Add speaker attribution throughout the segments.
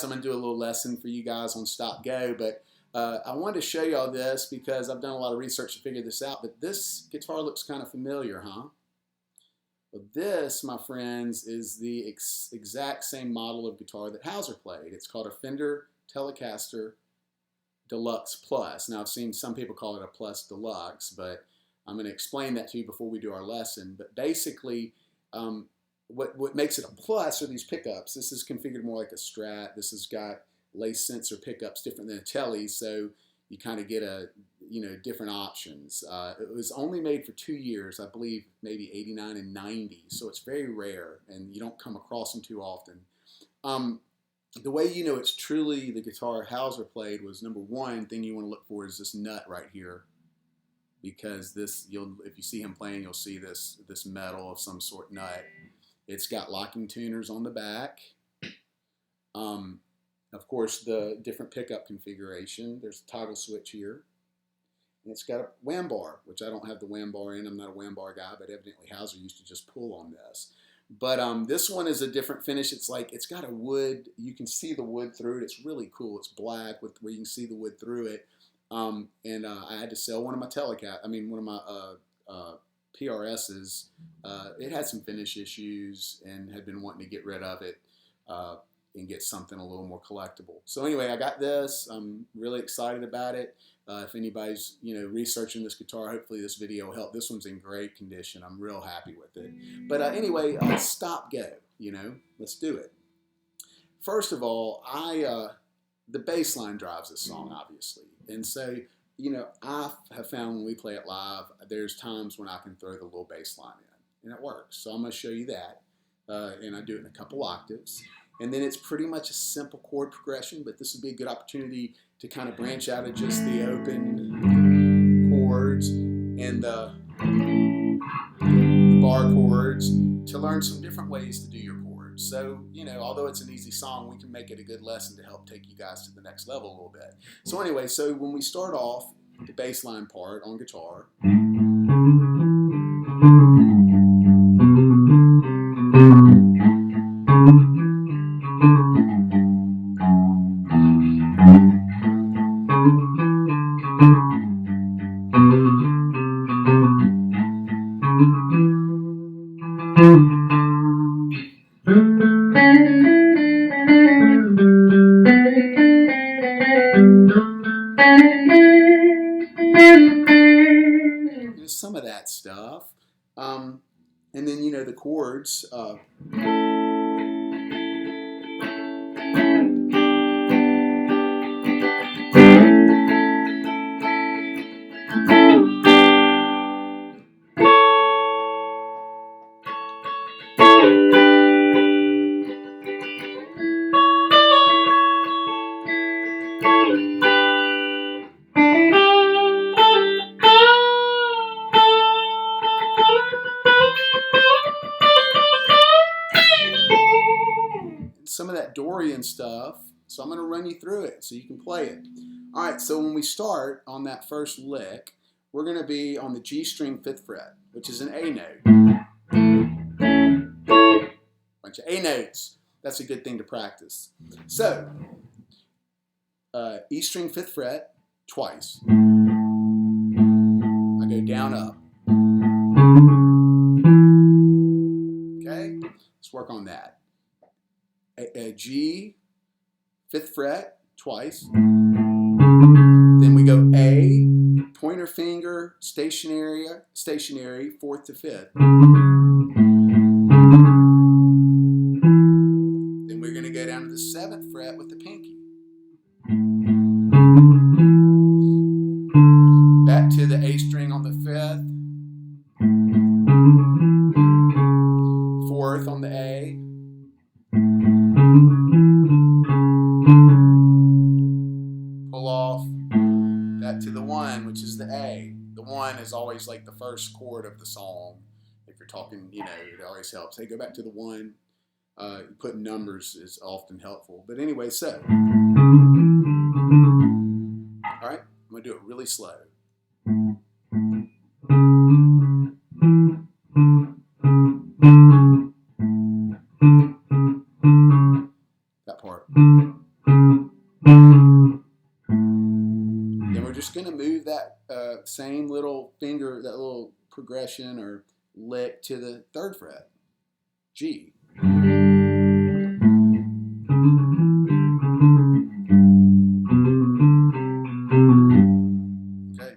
Speaker 1: I'm going to do a little lesson for you guys on stop go, but I wanted to show y'all this because I've done a lot of research to figure this out, but this guitar looks kind of familiar, huh? Well, this, my friends, is the exact same model of guitar that Hauser played. It's called a Fender Telecaster Deluxe Plus. Now, I've seen some people call it a Plus Deluxe, but I'm going to explain that to you before we do our lesson. But basically, what makes it a plus are these pickups. This is configured more like a Strat. This has got lace sensor pickups different than a Tele, so you kind of get different options. It was only made for 2 years, I believe, maybe 89 and 90, so it's very rare, and you don't come across them too often. The way you know it's truly the guitar Hauser played was, number one thing you want to look for is this nut right here, because this, if you see him playing, you'll see this metal of some sort nut. It's got locking tuners on the back. Of course, the different pickup configuration. There's a toggle switch here. And it's got a wham bar, which I don't have the wham bar in. I'm not a wham bar guy, but evidently Hauser used to just pull on this. But this one is a different finish. It's got a wood. You can see the wood through it. It's really cool. It's black with where you can see the wood through it. I had to sell one of my one of my PRSs. It had some finish issues and had been wanting to get rid of it and get something a little more collectible. So anyway, I got this. I'm really excited about it. If anybody's researching this guitar, hopefully this video will help. This one's in great condition. I'm real happy with it. But anyway, stop go. Let's do it. First of all, the bass line drives this song, obviously, and so I have found when we play it live, there's times when I can throw the little bass line in, and it works. So I'm going to show you that, and I do it in a couple octaves. And then it's pretty much a simple chord progression, but this would be a good opportunity to kind of branch out of just the open chords and the bar chords to learn some different ways to do your chords. So, although it's an easy song, we can make it a good lesson to help take you guys to the next level a little bit. So anyway, so when we start off the bass line part on guitar, some of that stuff, and then the chords. Some of that Dorian stuff, so I'm going to run you through it so you can play it. All right, so when we start on that first lick, we're going to be on the G string 5th fret, which is an A note. Bunch of A notes. That's a good thing to practice. So, E string 5th fret twice. I go down, up. Okay, let's work on that. A G, 5th fret, twice. Then we go A, pointer finger, stationary, 4th to 5th. Then we're going to go down to the 7th fret with the pinky. Back to the A string on the 5th. 4th on the A. Pull off that to the 1, which is the A. The 1 is always like the first chord of the song. If you're talking, it always helps. Hey, go back to the 1. Putting numbers is often helpful. But anyway, so. All right, I'm going to do it really slow. That part. just going to move that same little finger, that little progression or lick to the 3rd fret, G. Okay.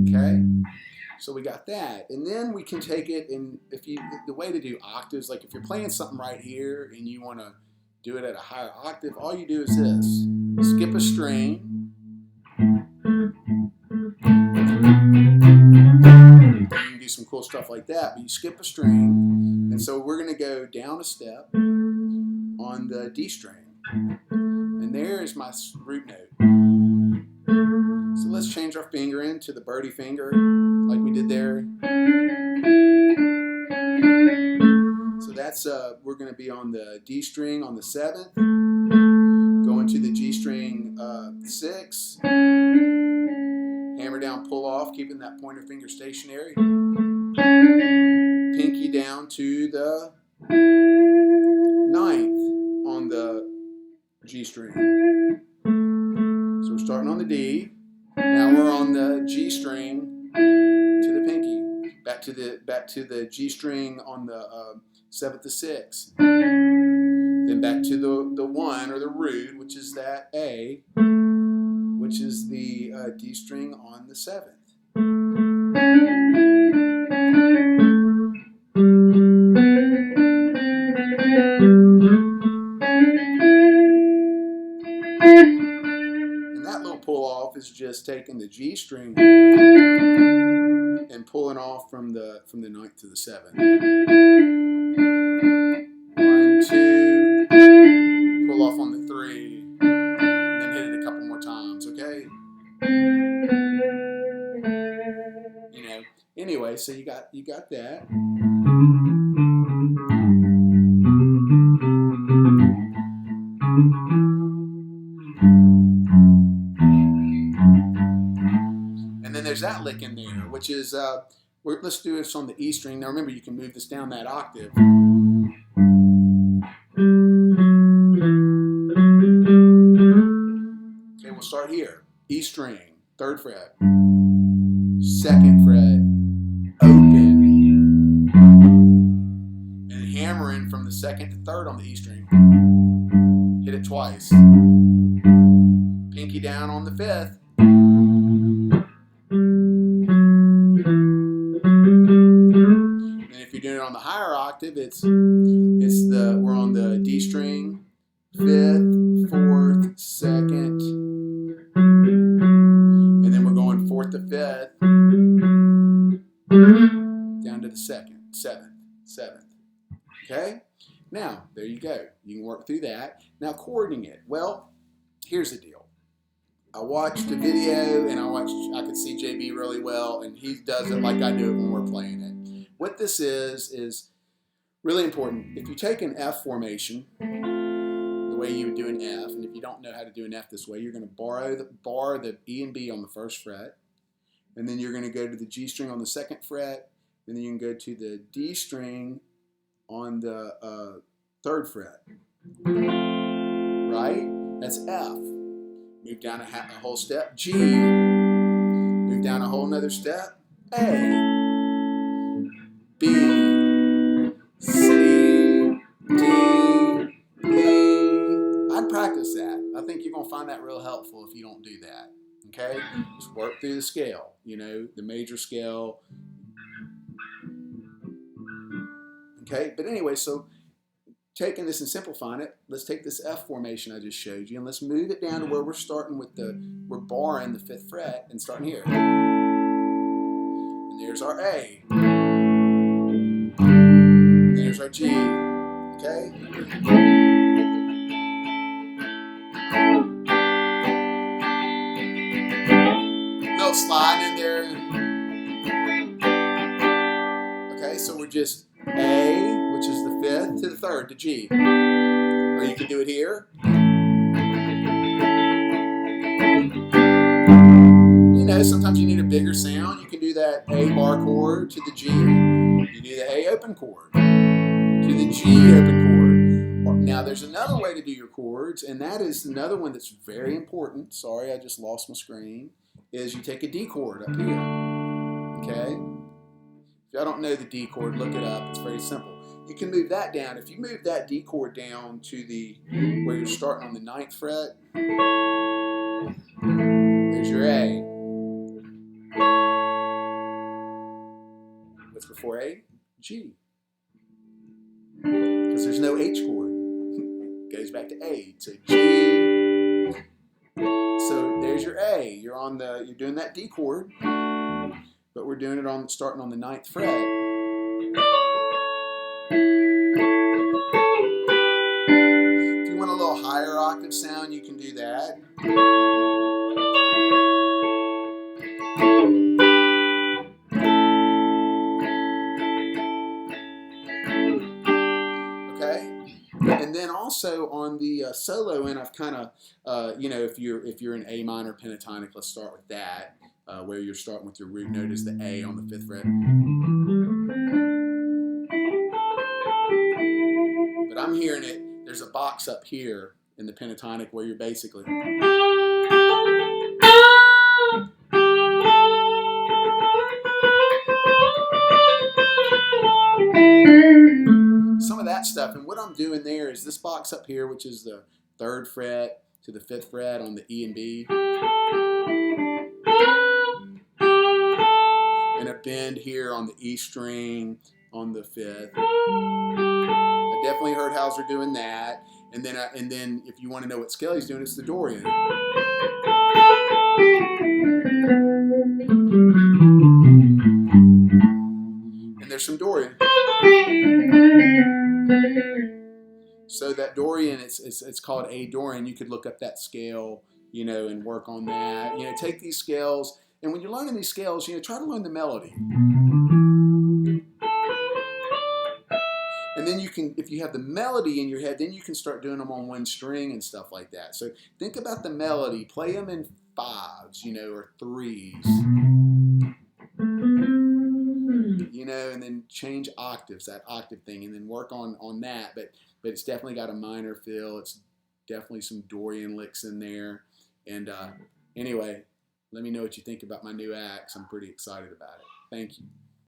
Speaker 1: Okay. So we got that, and then we can take it, and the way to do octaves, like if you're playing something right here and you want to do it at a higher octave, all you do is this: skip a string. You can do some cool stuff like that, but you skip a string, and so we're going to go down a step on the D string, and there is my root note. So let's change our finger into the birdie finger, like we did there. So that's we're going to be on the D string on the 7th, going to the G string 6, hammer down, pull off, keeping that pointer finger stationary, pinky down to the 9th on the G string. So we're starting on the D. Now we're on the G string to the pinky. Back to the G string on the 7th to 6th. Then back to the 1 or the root, which is that A, which is the D string on the 7th. And that little pull off is just taking the G string and pulling off from the 9th to the 7th. 1, 2, pull off on the 3, and then hit it a couple more times, okay? You know, anyway, so you got that. And then there's that lick in there, which is, let's do this on the E string. Now remember, you can move this down that octave. Okay, we'll start here. E string, 3rd fret, 2nd fret, open, and hammering from the 2nd to 3rd on the E string. Hit it twice. Pinky down on the 5th. And if you're doing it on the higher octave, we're on the D string, 5th, 4th, 2nd, and then we're going 4th to 5th, down to the 2nd, 7th. Okay? Now, there you go. You can work through that. Now, chording it. Well, here's the deal. I watched the video, and I could see JB really well, and he does it like I do it when we're playing it. What this is really important. If you take an F formation, the way you would do an F, and if you don't know how to do an F this way, you're going to bar the E and B on the 1st fret, and then you're going to go to the G string on the 2nd fret, and then you can go to the D string on the 3rd fret. Right? That's F. Move down a whole step, G. Move down a whole nother step, A, B, C, D, E. I'd practice that. I think you're going to find that real helpful if you don't do that. Okay? Just work through the scale, you know, the major scale. Okay? But anyway, so taking this and simplifying it, let's take this F formation I just showed you, and let's move it down to where we're starting with we're barring the 5th fret and starting here. And there's our A. And there's our G. Okay? Little slide in there. Okay, so we're just A, which is the 5th, to the 3rd, to G. Or you can do it here. You know, sometimes you need a bigger sound. You can do that A bar chord to the G. You do the A open chord to the G open chord. Now there's another way to do your chords, and that is another one that's very important. Sorry, I just lost my screen. Is you take a D chord up here. Okay? If y'all don't know the D chord, look it up. It's very simple. You can move that down. If you move that D chord down to the where you're starting on the 9th fret, there's your A. What's before A? G. Because there's no H chord. It goes back to A. So G. So there's your A. You're doing that D chord, but we're doing it starting on the 9th fret. If you want a little higher octave sound, you can do that. Okay, and then also on the solo end, I've kind of, if you're in A minor pentatonic, let's start with that, where you're starting with your root note as the A on the 5th fret. But I'm hearing it. There's a box up here in the pentatonic where you're basically. Some of that stuff, and what I'm doing there is this box up here, which is the 3rd fret to the 5th fret on the E and B, and a bend here on the E string on the 5th. I definitely heard Hauser doing that, and then if you want to know what scale he's doing, it's the Dorian. And there's some Dorian. So that Dorian, it's called A Dorian. You could look up that scale, and work on that. Take these scales, and when you're learning these scales, try to learn the melody. And then you can, if you have the melody in your head, then you can start doing them on one string and stuff like that. So think about the melody, play them in 5s, or 3s. And then change octaves, that octave thing, and then work on that. But it's definitely got a minor feel. It's definitely some Dorian licks in there. And anyway, let me know what you think about my new axe. I'm pretty excited about it. Thank you.